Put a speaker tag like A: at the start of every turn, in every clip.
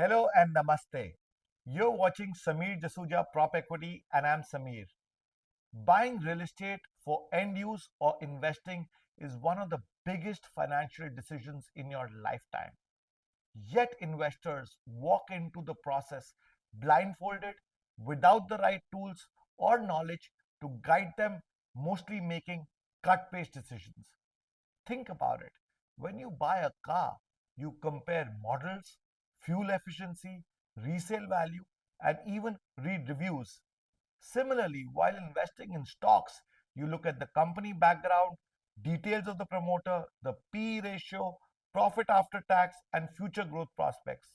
A: Hello and namaste. You're watching Jasuja-PropEquity and I'm Samir. Buying real estate for end use or investing is one of the biggest financial decisions in your lifetime. Yet investors walk into the process blindfolded, without the right tools or knowledge to guide them, mostly making cut-paste decisions. Think about it. When you buy a car, you compare models, fuel efficiency, resale value, and even read reviews. Similarly, while investing in stocks, you look at the company background, details of the promoter, the PE ratio, profit after tax, and future growth prospects.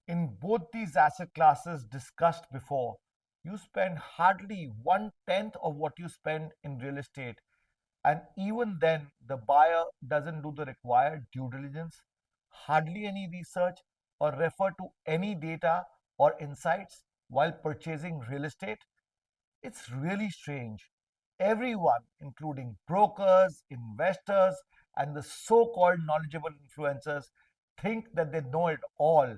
A: In both these asset classes discussed before, you spend hardly one tenth of what you spend in real estate, and even then, the buyer doesn't do the required due diligence, hardly any research, or refer to any data or insights while purchasing real estate. It's really strange. Everyone, including brokers, investors, and the so called knowledgeable influencers, think that they know it all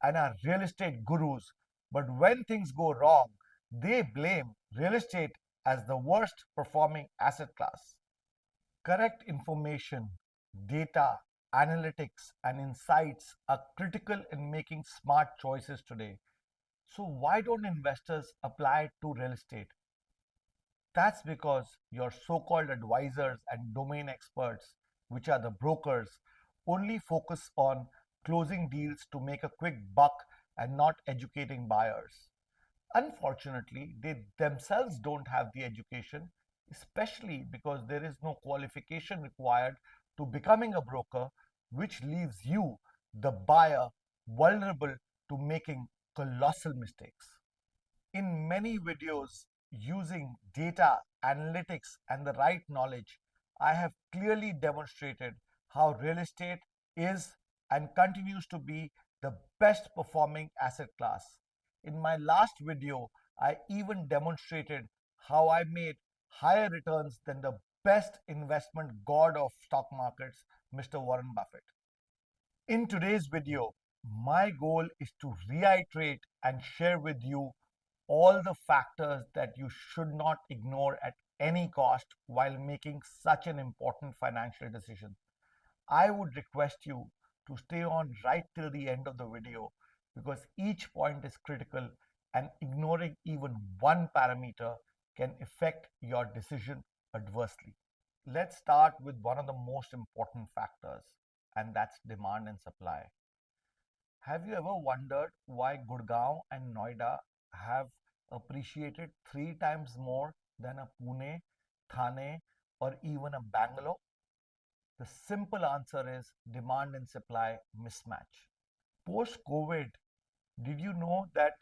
A: and are real estate gurus. But when things go wrong, they blame real estate as the worst performing asset class. Correct information, data, analytics, and insights are critical in making smart choices today. So, why don't investors apply it to real estate? That's because your so called advisors and domain experts, which are the brokers, only focus on closing deals to make a quick buck and not educating buyers. Unfortunately, they themselves don't have the education, especially because there is no qualification required to becoming a broker, which leaves you, the buyer, vulnerable to making colossal mistakes. In many videos using data, analytics, and the right knowledge, I have clearly demonstrated how real estate is and continues to be the best performing asset class. In my last video, I even demonstrated how I made higher returns than the best investment god of stock markets, Mr. Warren Buffett. In today's video, my goal is to reiterate and share with you all the factors that you should not ignore at any cost while making such an important financial decision. I would request you to stay on right till the end of the video because each point is critical and ignoring even one parameter can affect your decision adversely. Let's start with one of the most important factors, and that's demand and supply. Have you ever wondered why Gurgaon and Noida have appreciated three times more than a Pune, Thane, or even a Bangalore? The simple answer is demand and supply mismatch. Post COVID, did you know that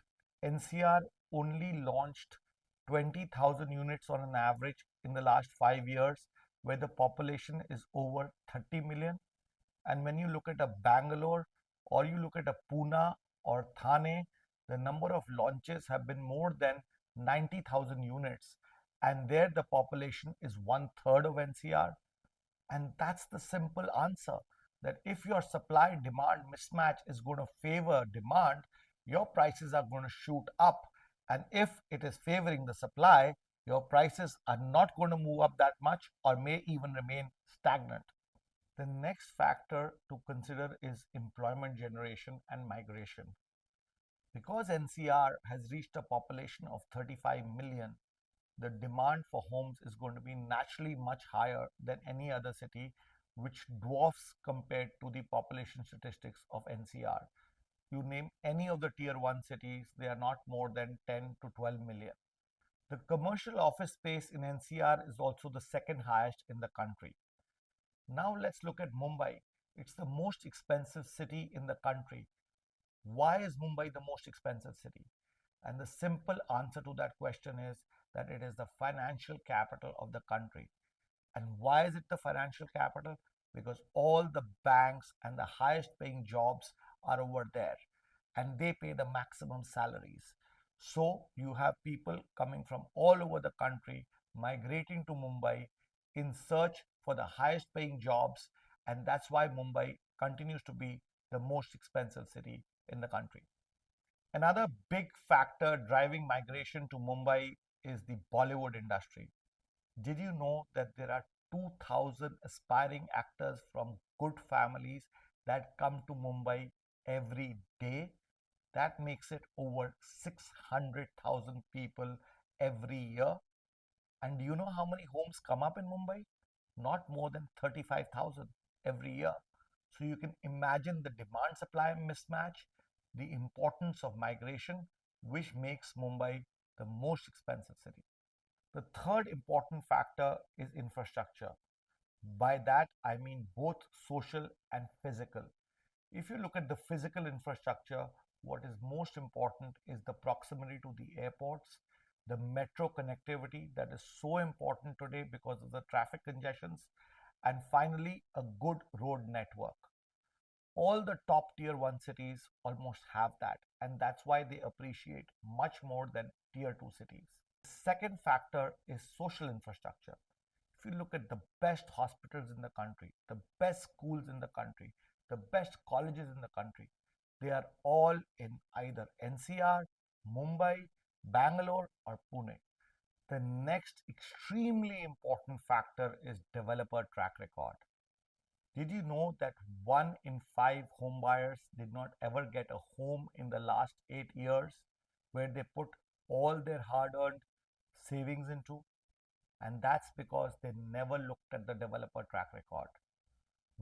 A: NCR only launched 20,000 units on an average in the last 5 years, where the population is over 30 million? And when you look at a Bangalore or you look at a Pune or Thane, the number of launches have been more than 90,000 units. And there the population is one third of NCR. And that's the simple answer, that if your supply demand mismatch is going to favor demand, your prices are going to shoot up. And if it is favoring the supply, your prices are not going to move up that much or may even remain stagnant. The next factor to consider is employment generation and migration. Because NCR has reached a population of 35 million, the demand for homes is going to be naturally much higher than any other city, which dwarfs compared to the population statistics of NCR. You name any of the tier 1 cities, they are not more than 10 to 12 million. The commercial office space in NCR is also the second highest in the country. Now let's look at Mumbai. It's the most expensive city in the country. Why is Mumbai the most expensive city? And the simple answer to that question is that it is the financial capital of the country. And why is it the financial capital? Because all the banks and the highest paying jobs are over there and they pay the maximum salaries. So you have people coming from all over the country migrating to Mumbai in search for the highest paying jobs, and that's why Mumbai continues to be the most expensive city in the country. Another big factor driving migration to Mumbai is the Bollywood industry. Did you know that there are 2,000 aspiring actors from good families that come to Mumbai every day? That makes it over 600,000 people every year. And do you know how many homes come up in Mumbai? Not more than 35,000 every year. So you can imagine the demand supply mismatch, the importance of migration, which makes Mumbai the most expensive city. The third important factor is infrastructure. By that, I mean both social and physical. If you look at the physical infrastructure, what is most important is the proximity to the airports, the metro connectivity that is so important today because of the traffic congestions, and finally, a good road network. All the top tier 1 cities almost have that, and that's why they appreciate much more than tier 2 cities. Second factor is social infrastructure. If you look at the best hospitals in the country, the best schools in the country, the best colleges in the country, they are all in either NCR, Mumbai, Bangalore, or Pune. The next extremely important factor is developer track record. Did you know that 1 in 5 home buyers did not ever get a home in the last 8 years where they put all their hard earned savings into? And that's because they never looked at the developer track record.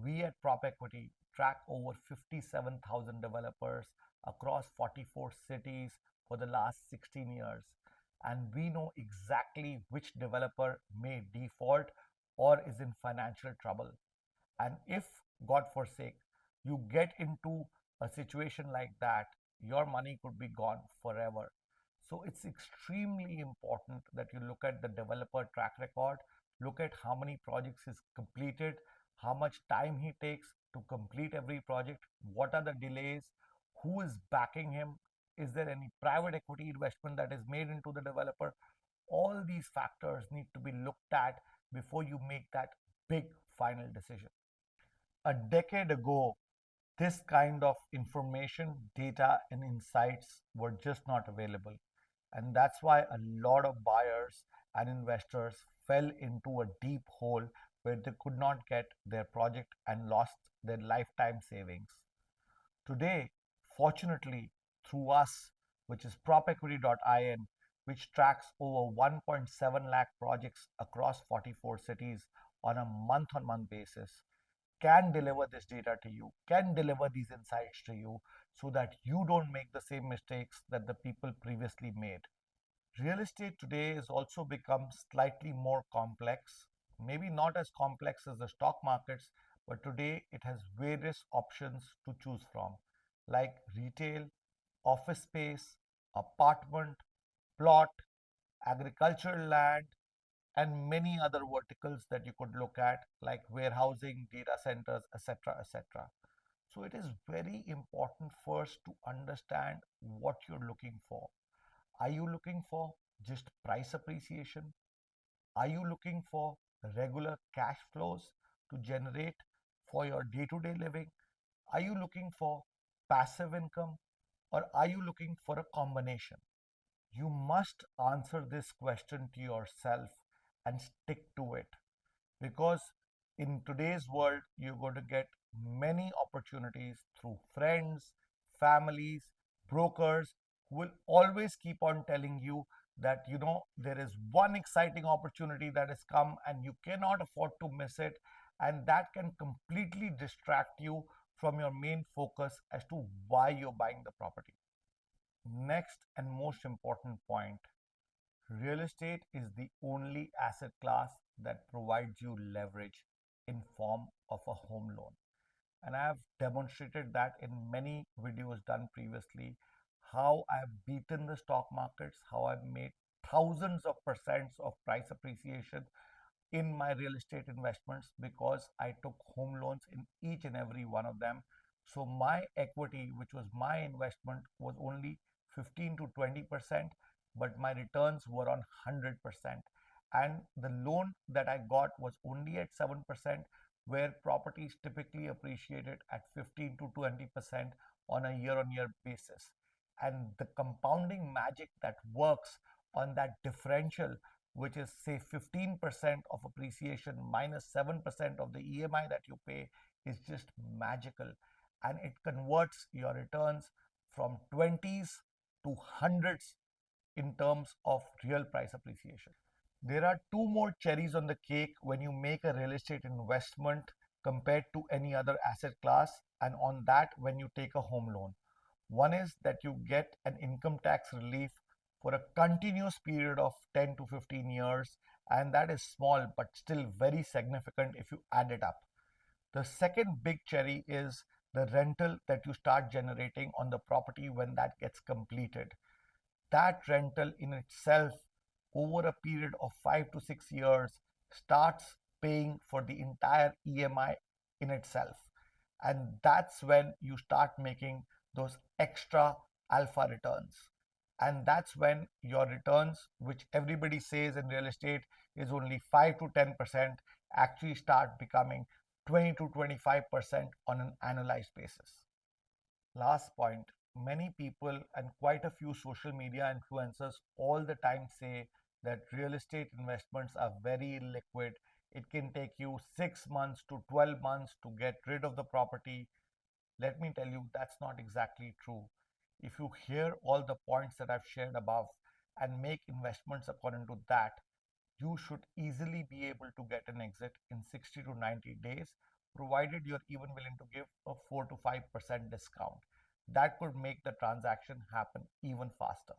A: We at PropEquity track over 57,000 developers across 44 cities for the last 16 years. And we know exactly which developer may default or is in financial trouble. And if, God forsake, you get into a situation like that, your money could be gone forever. So it's extremely important that you look at the developer track record, look at how many projects he's completed, how much time he takes to complete every project, what are the delays, who is backing him, is there any private equity investment that is made into the developer. All these factors need to be looked at before you make that big final decision. A decade ago, this kind of information, data, and insights were just not available. And that's why a lot of buyers and investors fell into a deep hole where they could not get their project and lost their lifetime savings. Today, fortunately, through us, which is propequity.in, which tracks over 1.7 lakh projects across 44 cities on a month on month basis, can deliver this data to you, can deliver these insights to you so that you don't make the same mistakes that the people previously made. Real estate today has also become slightly more complex, maybe not as complex as the stock markets, but today it has various options to choose from, like retail, office space, apartment, plot, agricultural land, and many other verticals that you could look at, like warehousing, data centers, etc. etc. So it is very important first to understand what you're looking for. Are you looking for just price appreciation? Are you looking for regular cash flows to generate for your day to day living? Are you looking for passive income, or are you looking for a combination? You must answer this question to yourself and stick to it, because in today's world you're going to get many opportunities through friends, families, brokers who will always keep on telling you that there is one exciting opportunity that has come and you cannot afford to miss it, and that can completely distract you from your main focus as to why you're buying the property. Next and most important point: real estate is the only asset class that provides you leverage in form of a home loan. And I have demonstrated that in many videos done previously, how I have beaten the stock markets, how I've made thousands of percents of price appreciation in my real estate investments because I took home loans in each and every one of them. So my equity, which was my investment, was only 15 to 20%, but my returns were on 100%. And the loan that I got was only at 7%, where properties typically appreciated at 15 to 20% on a year-on-year basis. And the compounding magic that works on that differential, which is say 15% of appreciation minus 7% of the EMI that you pay, is just magical. And it converts your returns from 20s to hundreds in terms of real price appreciation. There are two more cherries on the cake when you make a real estate investment compared to any other asset class, and on that, when you take a home loan. One is that you get an income tax relief for a continuous period of 10 to 15 years, and that is small but still very significant if you add it up. The second big cherry is the rental that you start generating on the property when that gets completed. That rental in itself over a period of 5 to 6 years starts paying for the entire EMI in itself. And that's when you start making those extra alpha returns. And that's when your returns, which everybody says in real estate is only 5 to 10%, actually start becoming 20 to 25% on an annualized basis. Last point, many people and quite a few social media influencers all the time say that real estate investments are very liquid. It can take you 6 months to 12 months to get rid of the property. Let me tell you, that's not exactly true. If you hear all the points that I've shared above and make investments according to that, you should easily be able to get an exit in 60 to 90 days, provided you're even willing to give a 4 to 5% discount. That could make the transaction happen even faster.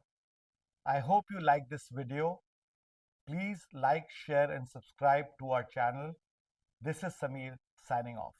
A: I hope you like this video. Please like, share, and subscribe to our channel. This is Samir signing off.